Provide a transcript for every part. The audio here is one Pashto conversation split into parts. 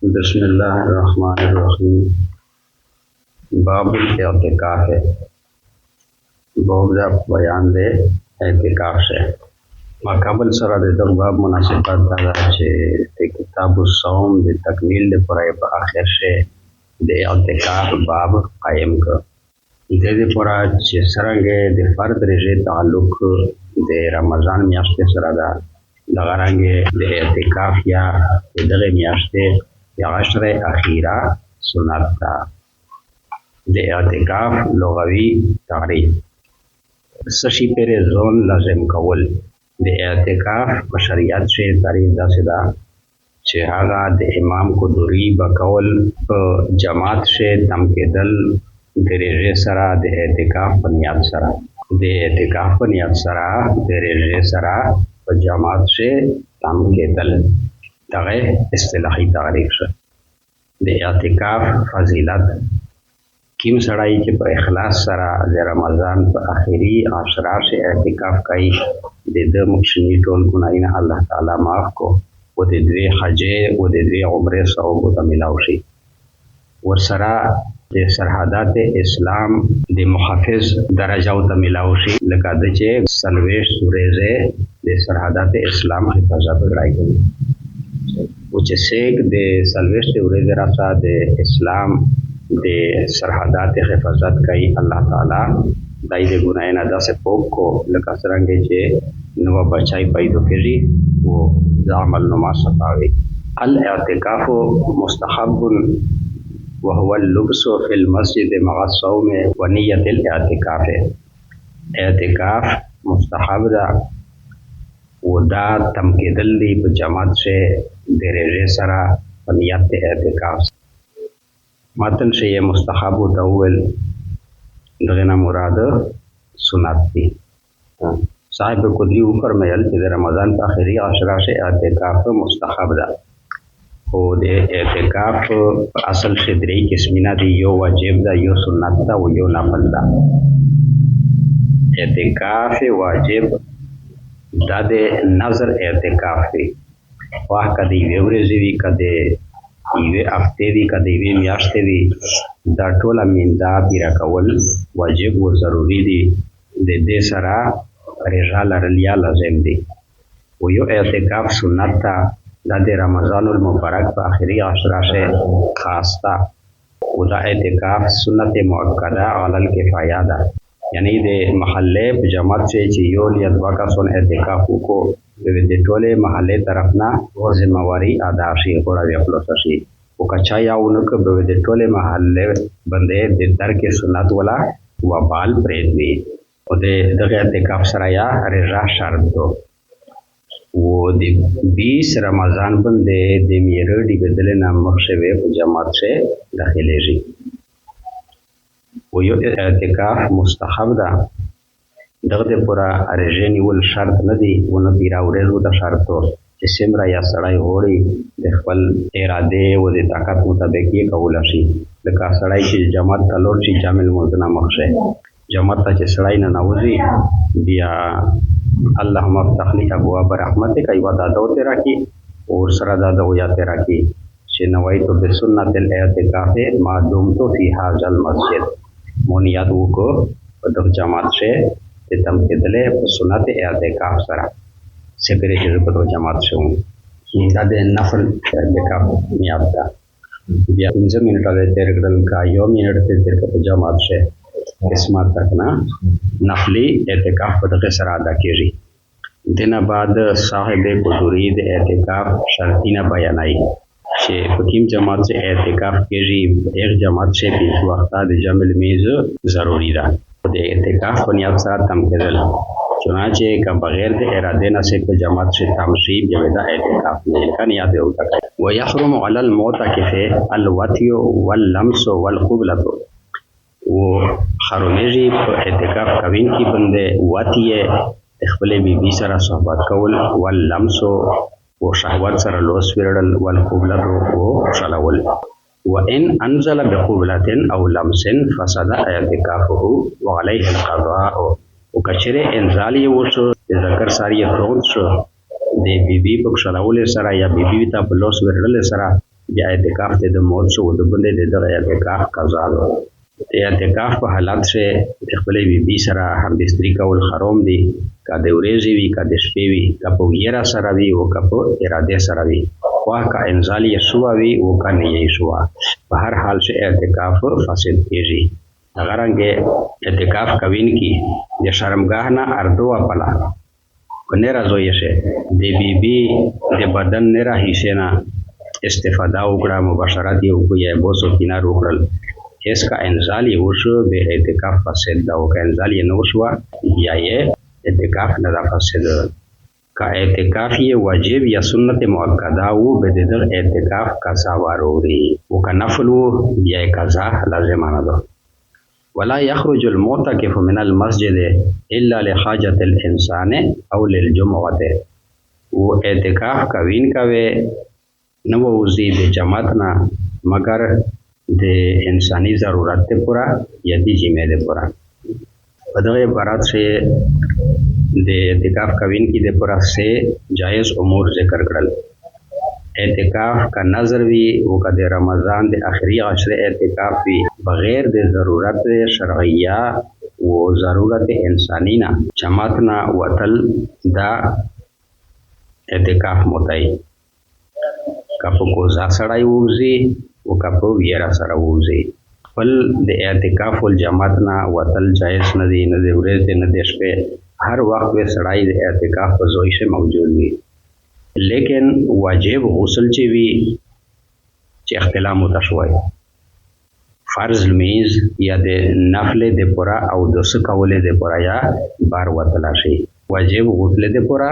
बिस्मिल्लाहिर्रहमानिर्रहीम। बाबुल एतिकाफ है। बहुत बयान दे एतिकाफ से माकाबल सरा दे दग बाब मुनासिबत दादा छे ते किताब सौम दे तकमील दे पराए पर आखिर से दे एतिकाफ बाब कायम कर दे परा छे सरंगे दे फर्द रेजे ताल्लुक दे रमजान मियास्ते सरा दा दगारंगे दे एतिकाफ या दगे मियास्ते या अशरे अखीरा सुनता दे एतिकाफ लुगवी तारीफ सशी पेरे जोन लाजिम कवल दे एतिकाफ बशरियत से तारीफ दा सिदा हागा दे इमाम को दूरी बकौल जमात से तमकेदल दरेजे सरा दे एतिकाफ बनियाद सरा दे एतिकाफ बनियाद सरा दरेजे सरा जमात से तमकेदल दगे इस्तिलाही तारीफ से दे एतिकाफ फजीलत किम सड़ाई के पर इखलास सरा दे रमजान पर आखिरी आशरा से एतिकाफ कई दे द मुक्शनी टोल गुनाइना अल्लाह ताला माफ को वो दे द्वे हजे वो दे द्वे उम्रे सौब वो मिलाउशी और सरा दे सरहदात इस्लाम दे मुहाफिज दरजा वो मिलाउशी लगा दे सलवेश सुरेजे दे सरहदात इस्लाम हिफाजत कराई गई वो सेक दे सलवेश उरेजे रसा दे इस्लाम दे सरहदात हिफाजत कई अल्लाह ताला दाई दे गुनाइना दा से पोक को लगा सरंगे जे नवा बचाई पैदो फिरी वो अमल नुमा सतावी अल एतिकाफ मुस्तहब्बुन व हुवा लुब्सु फिल मस्जिद मअ सौम व नियतिल एतिकाफ एतिकाफ मुस्तहब दा वदा तमकीदल दी जमात से दरेजे सरा नियत एतिकाफ मतन से ये मुस्तहब तअव्वल दगना मुराद सुन्नत थी साहिब कुदरी ऊपर महल के रमज़ान का आखिरी आशरा से एतिकाफ मुस्तहब दा हो दे एतिकाफ असल से दरी किस्मिना दी यो वाजिब दा यो सुन्नत दा वो यो नफल दा एतिकाफ वाजिब दा दे नजर एतिकाफ दी वाह कदी वेवरेजी कदे इवे हफ्ते भी कदे इवे मियाश्ते भी दा टोला मिंदा बिरा कवल वाजिब व जरूरी दी दे सरा रिजाल रलिया लाजिम दी वो यो एतिकाफ सुन्नत था दा दे रमज़ानुल मुबारक पर आखिरी आशरा से खास था उदा एतिकाफ सुन्नत मुअक्कदा अलल किफाया दा यानी दे महल्ले जमात से चियो लियदवा का सुन एतिकाफ को दे टोले महल्ले तरफना और जिम्मेवारी अदा शी गोड़ा व्यपलो सशी वो कच्चा या उनको दे टोले महल्ले बंदे दे दर के सुन्नत वाला व बाल प्रेत भी और दे दगे एतिकाफ सराया रिजा शर्त दो वो दे 20 रमजान बंदे दे मेरे डी बदले नाम मकसबे जमात से दाखिले जी वो यो एतिकाफ मुस्तहब दा दगदे पूरा अरेजेनी वल शर्त नदी वो न पीरा उरेजो दा शर्तो जिसमरा या सड़ाई होड़ी दे खपल इरादे वो दे ताकत मुताबिक ये कबूल शी लका सड़ाई की जमात तलोर ची जामिल मुजना मखशे जमात ता सड़ाई न नवजी बिया अल्लाह मफ्तह ली अबवाब रहमत का इबादत दो तेरा की और सरा दादा हो या तेरा की से नवाई तो बिसुन्नतिल एतिकाफ मा दुमतु फी हाजल मस्जिद मोनियात को दग जमात से तम के दले सुन्नत एतिकाफ सरा से करे जो को जमात से हूं दादे नफल एतिकाफ मियाबदा बिया 15 मिनट वाले तेरे गदल का यो मिनट से तेरे को जमात से किस्मत तक ना नफली एतिकाफ पदके सरा अदा कीजी दिन बाद साहिब कुदुरीद एतिकाफ शर्तीना बयानाई शे फकीम जमात से एतिकाफ कीजी एक जमात से भी वक्ता दे जमल मेज जरूरी दा दे एतिकाफ बुनियाद साथ तमकेदल चुनाचे का बगैर दे इरादे न से को जमात से तमशीब जवेदा एतिकाफ नहीं का नियाद होता है व यहरुम अलल मुतकिफ अल वतिय वल लम्स वल क़ुबलत वो खरोमेजी एतिकाफ कवीन की बंदे वातिये इखबले बीबी सरा सोहबत कौल वल लम्सो वो शहवत सरा लोस विरडल वल क़ुबलत वो शलावल व इन अनज़ल बिक़ुबलतिन अव लम्सिन फसदा एतिकाफुहु व अलैहि अलक़ज़ाअ वो कचरे इंजाली वो सो ज़कर सारी फ्रोंट सो दे बीबी पक शलावल सरा या बीबी ता लोस विरडल सरा بیا اعتکاف ته د موت شو د بندې د اعتکاف قضا ده. د اعتکاف په حالت کې د خپل بیبي سره هم بستری کول حرام دي، که د ورځې وي که د شپې وي، که په ویره سره وي او که په اراده سره وي، خو که انزال یې شوه وي او که نه یې شوه، په هر حال کې اعتکاف فاسد کېږي. دغه رنګې اعتکاف کوونکي د شرمګاه نه اردو اپله په نه راځویه شي د بیبي د بدن نه راهیسې نه استفاده وکړه، مباشرت یې وکړو یا بوسو کنار وکړل. اس کا انزال یې وشو به اعتکاف فاسد ده، او که انزال یې نه وشوه بیا یې اعتکاف نه ده فاسد. که اعتکاف یې واجب یا سنت مؤکده و به د دغه اعتکاف قضا واروړي، او که نفل و بیا یې قضا لازمانه ده. ولا يخرج المعتكف من المسجد الا لحاجة الانسان او للجمعة. و اعتکاف کوي نه ووځي د جماعت نه مگر د انساني ضرورت ته پورا یا د جمعې د پورا. په دغه عبارت سے د اعتکاف کوونکي د پورا سے جائز امور ذکر کړل. اعتکاف کا نظر وی او کا د رمضان د اخري عشر اعتکاف وی بغیر د ضرورت شرعیه او ضرورت انسانی نه جماعت نه وتل دا اعتکاف متای. کپو کوزا سړی ووځي او کپو ویرا سره ووځي. خپل د اعتکاف والجماعت نه وتل جایز نه دی، نه د ورځې نه د شپې، هر وخت به سړی د اعتکاف په ځای کې موجود وي. لیکن واجب غسل چې وي چې اختلام وته شوی، فرض لمیز یا د نفل د پورا او د څه کولې د پورا یا بار وتلا شي. واجب غسل د پورا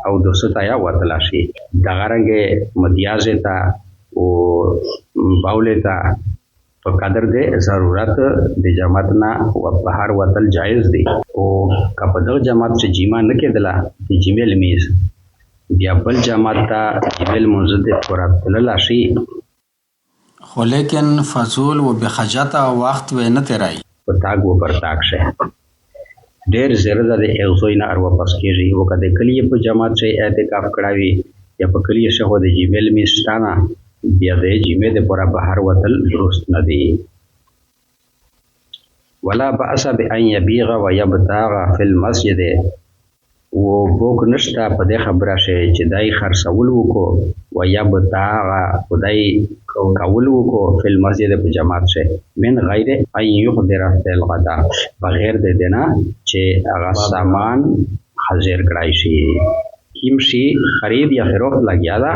او د څه تا یا وتلا شي. دغه رنګه متیازه تا او باولې تا په قدر د ضرورت د جماعت نه په هر وتل جایز دی. او که په دغه جماعت چې جمع نه کېدله د جمعې لمیز بیا بل جماعت ته جمعې لمونځ د پوره تللی شي، خو لیکن فضول و بخجته وخت و نه تیرای په تاګ و پر تاګ شه ډېر زیره ده د یو ځای نه ار واپس کېږي. او که د کلي په جماعت چې اعتکاف کړی وي یا په کلي شه خو د جمعې لمیز شته نه، بیا د جمعې د پوره بهر وتل درست نه دی. ولا بأس بأن يبيغ ويبتاغ في المسجد. و بوک نشته په دې خبره شي چې دای خرڅول وکړو ويبتاغ خدای کول وکړو په المسجد په جماعت شي من غیر ان يقدر في الغداء، بغیر د دینه چې هغه سامان حاضر کړای شي. کیم شي خرید یا فروخت لګیا ده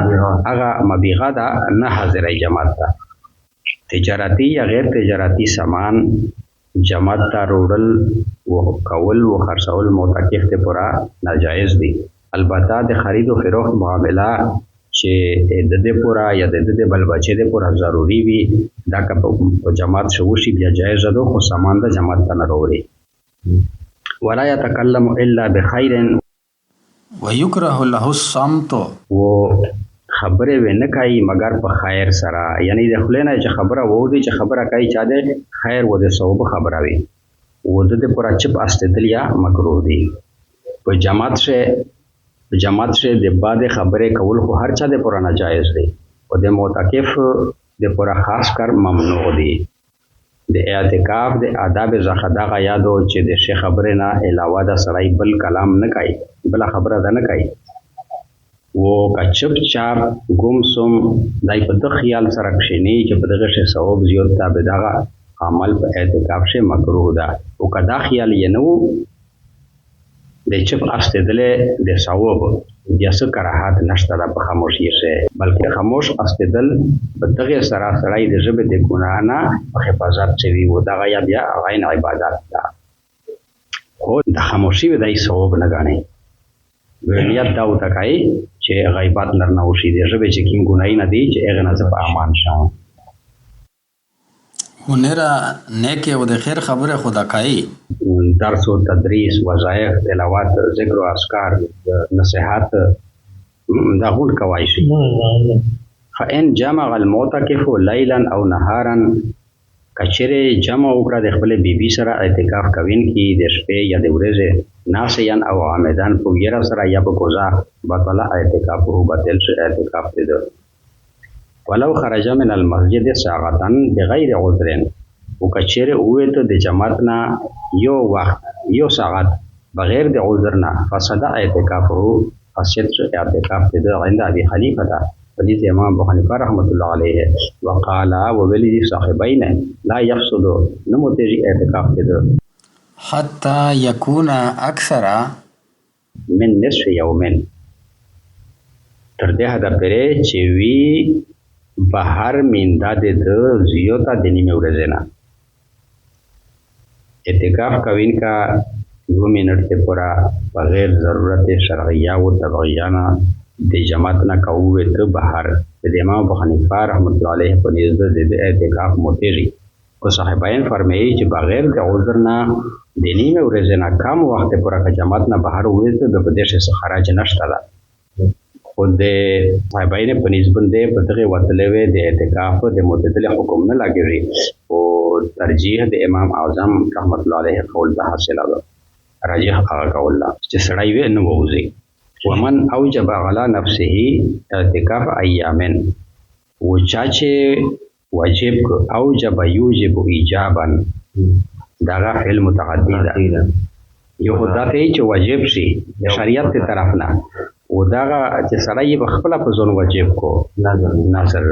هغه مبيغه ده نه حاضرای جماعت ته. تجارتی یا غیر تجارتی سامان جماعت ته روړل و کول و خرڅول معتکف ته پورا ناجایز دي. البته د خرید او فروخت معامله چې د دې پورا یا د دې بل بچي د پورا ضروری وي دا که په جماعت شو شي بیا جایز ده، خو سامان د جماعت ته نه وروړي. ولا يتكلم الا بخير ويكره له الصمت. و خبره ونه کوي مگر په خیر سره، یعنی د خپل نه چې خبره وو دي چې خبره کوي چا د خیر و د ثواب خبره وي و د دې پورا چپ استدل یا مکروه دي. په جماعت شه د بعد خبره کول خو هر چا د پورا ناجایز دی او د معتکف د پورا خاص کر ممنوع دی. د اعتکاف د آداب زخدا غا یادو چې د شیخ خبره نه علاوه د سړی بل کلام نه کوي، بل خبره ده نه کوي. و که چپ چاپ ګم سم دای په د خیال سره کښینی چې په دغه شی ثواب زیات تابع دغه عمل په اعتکاف شه مکروه ده. او که دا خیال یې نه وو د چپ استدل د ثواب بیا څه کراهت نشته ده په خاموشي شه، بلکې خاموش استدل په دغه سره سړی د ژبې د ګناه نه په حفاظت شوي و دغه یا بیا عین عبادت ده. خو د خاموشي به دای ثواب نه ګڼي. نیت دا وته کوي چې غیبت نرنه وشي د ژبې چې کوم ګناهي نه دي چې هغه نه په امان شم. هنره نیکه و د خیر خبره خدا کوي. درس و تدریس وظایف تلاوت ذکر و اذکار نصیحت دا غون کوي شي. فإن جمع المعتکف لیلا او نهارا، کچره جمع وکړه د خپل بیبي سره اعتکاف کوونکي د شپې یا د ورځې ناسیان او عامدان په ویره سره یا په کوزا بطله اعتکاف او باطل شي اعتکاف دې ولو خرج من المسجد ساعتا بغیر عذر وکچر اوه ته د جماعت نه یو وخت یو ساعت بغیر د عذر نه فسد اعتکافه فسد اعتکاف د عند ابي حنیفه دا حدیث امام ابو حنیفه رحمۃ اللہ علیہ وقال وولد صاحبین لا يفسد نموتجی اعتکاف د حتى يكون أكثر من نصف یومن تر دې حد پرې چې وی بهر میندا د زیوتا د نیمه ورځې نه اعتکاف کوین کا 2 منٹ سے پورا بغیر ضرورت شرعیہ و تبعیانہ د جماعت نہ کوه ته بهر د امام ابو حنیفه رحمۃ اللہ علیہ په نزد د اعتکاف موتیری او صاحبین فرمایي چې بغیر د عذر نه د نیمه ورځې نه کم وخت پورا د جماعت نه بهر وېته د پدیش څخه خراج نشته ده خود صاحبین په نسبت د بدغه وتلې وې د اعتکاف د معتدل حکم نه لګوي او ترجیح د امام اعظم رحمۃ اللہ علیہ قول به حاصله ده راجح هغه قول چې سړی وې نه ووزي ومن اوجب على نفسه اعتکاف ایامن وچاچه واجب اوجب یوجب ایجابا داغه فعل متعدی ده یو خدای ته چې واجب شي شریعت ته طرف نه او داغه چې سړی په خپل په ځون واجب کو نظر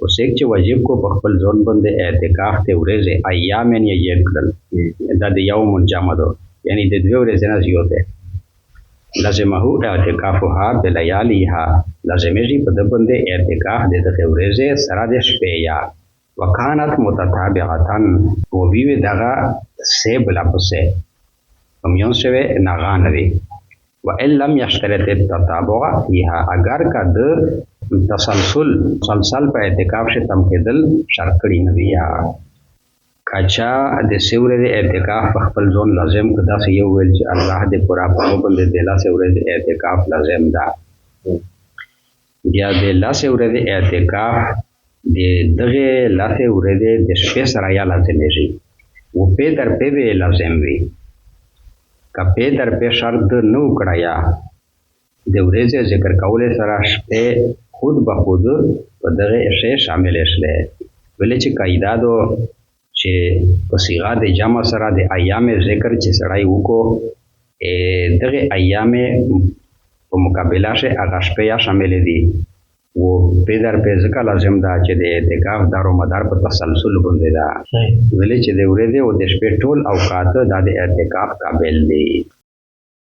اوس چې واجب کو په خپل ځون باندې اعتکاف ته ورځي ایامن یې کړل دا د یوم جمعه یعنی د دوه ورځې نه زیاته لازمه اعتکافها بلیالیها لازمه په د باندې اعتکاف د ورځې سره د شپې یا وکانت متتابعتن او وی دغه سه بلا پسه کمیون شوه ناغان وی و ان لم یشترط التتابع فيها اگر کد تسلسل په اعتکاف شه تم کېدل شرط کړی نه وی کچا د سیورې د اعتکاف خپل ځون لازم کدا سی یو ویل چې الله دې پورا په باندې د لا سیورې د اعتکاف لازم ده بیا د لا سیورې د اعتکاف د دغه لا سیورې د شپې سره یا لازم شي او په در په وی لازم وي کپه در په شرط نو کړایا د ورځې ذکر کول سره شپه خود به خود په دغه شی شامل شله ولې چې قاعده دو چې په صيغه د جمع سره د ایام ذکر چې سړی وکړو دغه ایام په مقابله شه هغه شپه یا شامل دي او په در په ځکه لازم ده چې د اعتکاف دارو مدار په تسلسل باندې ده ولې چې د ورځې او د شپې ټول اوقات د اعتکاف قابل دي